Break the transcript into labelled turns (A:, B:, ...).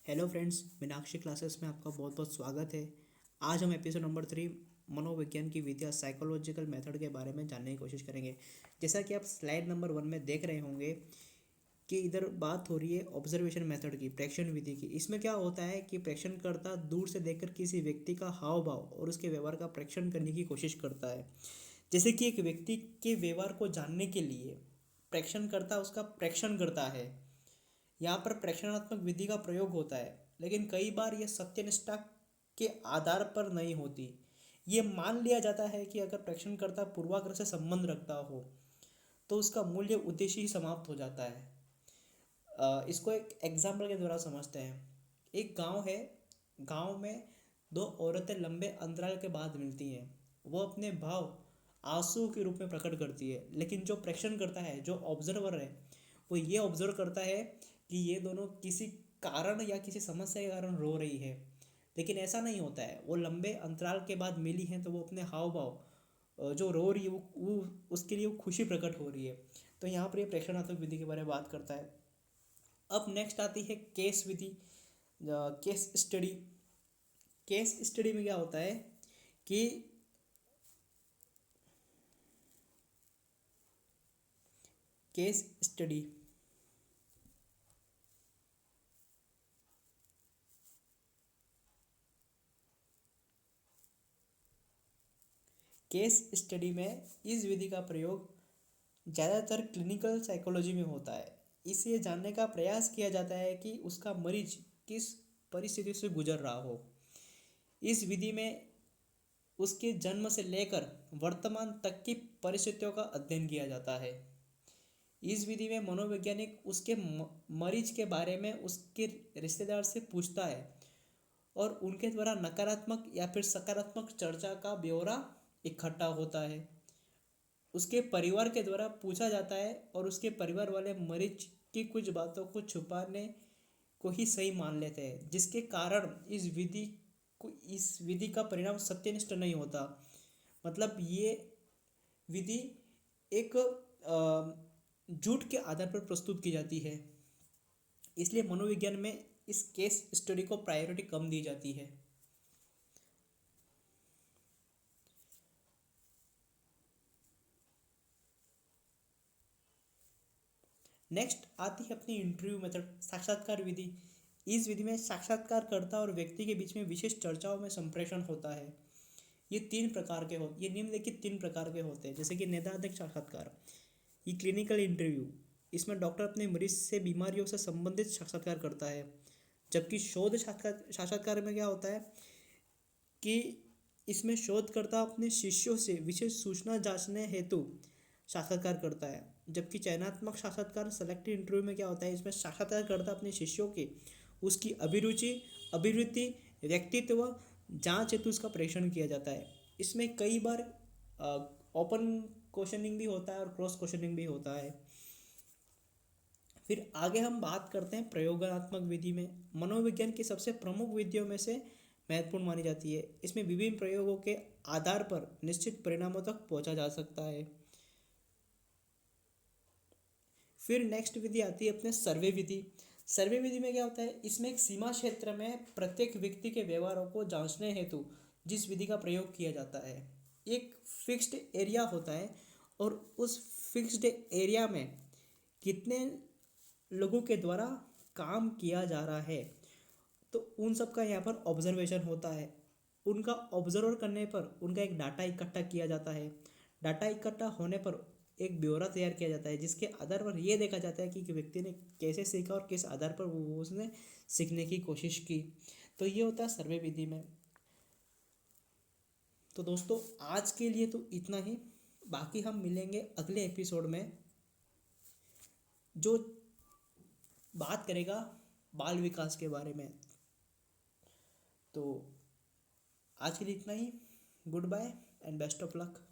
A: Hello friends, Meenakshi classes में आपका बहुत बहुत स्वागत है। आज हम एपिसोड नंबर 3 मनोविज्ञान की विद्या साइकोलॉजिकल मेथड के बारे में जानने की कोशिश करेंगे। जैसा कि आप स्लाइड नंबर 1 में देख रहे होंगे कि इधर बात हो रही है ऑब्जर्वेशन मेथड की, प्रेक्षण विधि की। इसमें क्या होता है कि प्रेक्षणकर्ता दूर से देखकर किसी व्यक्ति का हाव भाव और उसके व्यवहार का प्रेक्षण करने की कोशिश करता है। जैसे कि एक व्यक्ति के व्यवहार को जानने के लिए प्रेक्षणकर्ता उसका प्रेक्षण करता है। यहाँ पर प्रेक्षणात्मक विधि का प्रयोग होता है, लेकिन कई बार यह सत्यनिष्ठा के आधार पर नहीं होती। ये मान लिया जाता है कि अगर प्रेक्षणकर्ता पूर्वाग्रह से संबंध रखता हो तो उसका मूल्य उद्देश्य ही समाप्त हो जाता है। इसको एक एग्जाम्पल के द्वारा समझते हैं। एक गांव है। गांव में दो औरतें लंबे अंतराल के बाद मिलती हैं। वो अपने भाव आंसू के रूप में प्रकट करती है, लेकिन जो प्रेक्षण करता है, जो ऑब्जर्वर है, वो ये ऑब्जर्व करता है कि ये दोनों किसी कारण या किसी समस्या के कारण रो रही है। लेकिन ऐसा नहीं होता है। वो लंबे अंतराल के बाद मिली हैं तो वो अपने हाव भाव, जो रो रही है, वो उसके लिए वो खुशी प्रकट हो रही है। तो यहाँ पर ये प्रेक्षणात्मक विधि के बारे में बात करता है। अब नेक्स्ट आती है केस विधि, केस स्टडी। केस स्टडी में क्या होता है कि केस स्टडी केस स्टडी में इस विधि का प्रयोग ज़्यादातर क्लिनिकल साइकोलॉजी में होता है। इसे ये जानने का प्रयास किया जाता है कि उसका मरीज किस परिस्थिति से गुजर रहा हो। इस विधि में उसके जन्म से लेकर वर्तमान तक की परिस्थितियों का अध्ययन किया जाता है। इस विधि में मनोवैज्ञानिक उसके मरीज के बारे में उसके रिश्तेदार से पूछता है और उनके द्वारा नकारात्मक या फिर सकारात्मक चर्चा का ब्यौरा इकट्ठा होता है। उसके परिवार के द्वारा पूछा जाता है और उसके परिवार वाले मरीज की कुछ बातों को छुपाने को ही सही मान लेते हैं, जिसके कारण इस विधि का परिणाम सत्यनिष्ठ नहीं होता। मतलब ये विधि एक झूठ के आधार पर प्रस्तुत की जाती है। इसलिए मनोविज्ञान में इस केस स्टडी को प्रायोरिटी कम दी जाती है। नेक्स्ट आती है अपनी इंटरव्यू मेथड, साक्षात्कार विधि। इस विधि में साक्षात्कारकर्ता और व्यक्ति के बीच में विशेष चर्चाओं में संप्रेषण होता है। ये निम्नलिखित 3 प्रकार के होते हैं। जैसे कि नैदानिक साक्षात्कार, ये क्लिनिकल इंटरव्यू। इसमें डॉक्टर अपने मरीज से बीमारियों से संबंधित साक्षात्कार करता है। जबकि शोध साक्षात्कार में क्या होता है कि इसमें शोधकर्ता अपने शिष्यों से विशेष सूचना जांचने हेतु साक्षात्कार करता है। जबकि चयनात्मक साक्षात्कार, सेलेक्टिव इंटरव्यू में क्या होता है, इसमें साक्षात्कारकर्ता अपने शिष्यों के उसकी अभिरुचि, अभिवृत्ति, व्यक्तित्व जांच हेतु उसका परीक्षण किया जाता है। इसमें कई बार ओपन क्वेश्चनिंग भी होता है और क्रॉस क्वेश्चनिंग भी होता है। फिर आगे हम बात करते हैं प्रयोगात्मक विधि में। मनोविज्ञान की सबसे प्रमुख विधियों में से महत्वपूर्ण मानी जाती है। इसमें विभिन्न प्रयोगों के आधार पर निश्चित परिणामों तक पहुंचा जा सकता है। फिर नेक्स्ट विधि आती है अपने सर्वे विधि। सर्वे विधि में क्या होता है, इसमें एक सीमा क्षेत्र में प्रत्येक व्यक्ति के व्यवहारों को जांचने हेतु जिस विधि का प्रयोग किया जाता है, एक फिक्स्ड एरिया होता है और उस फिक्स्ड एरिया में कितने लोगों के द्वारा काम किया जा रहा है, तो उन सब का यहाँ पर ऑब्जर्वेशन होता है। उनका ऑब्जर्व करने पर उनका एक डाटा इकट्ठा किया जाता है। डाटा इकट्ठा होने पर एक ब्यौरा तैयार किया जाता है, जिसके आधार पर यह देखा जाता है कि व्यक्ति ने कैसे सीखा और किस आधार पर वो उसने सीखने की कोशिश की। तो ये होता है सर्वे विधि में। तो दोस्तों, आज के लिए तो इतना ही। बाकी हम मिलेंगे अगले एपिसोड में, जो बात करेगा बाल विकास के बारे में। तो आज के लिए इतना ही। Good bye and best of luck.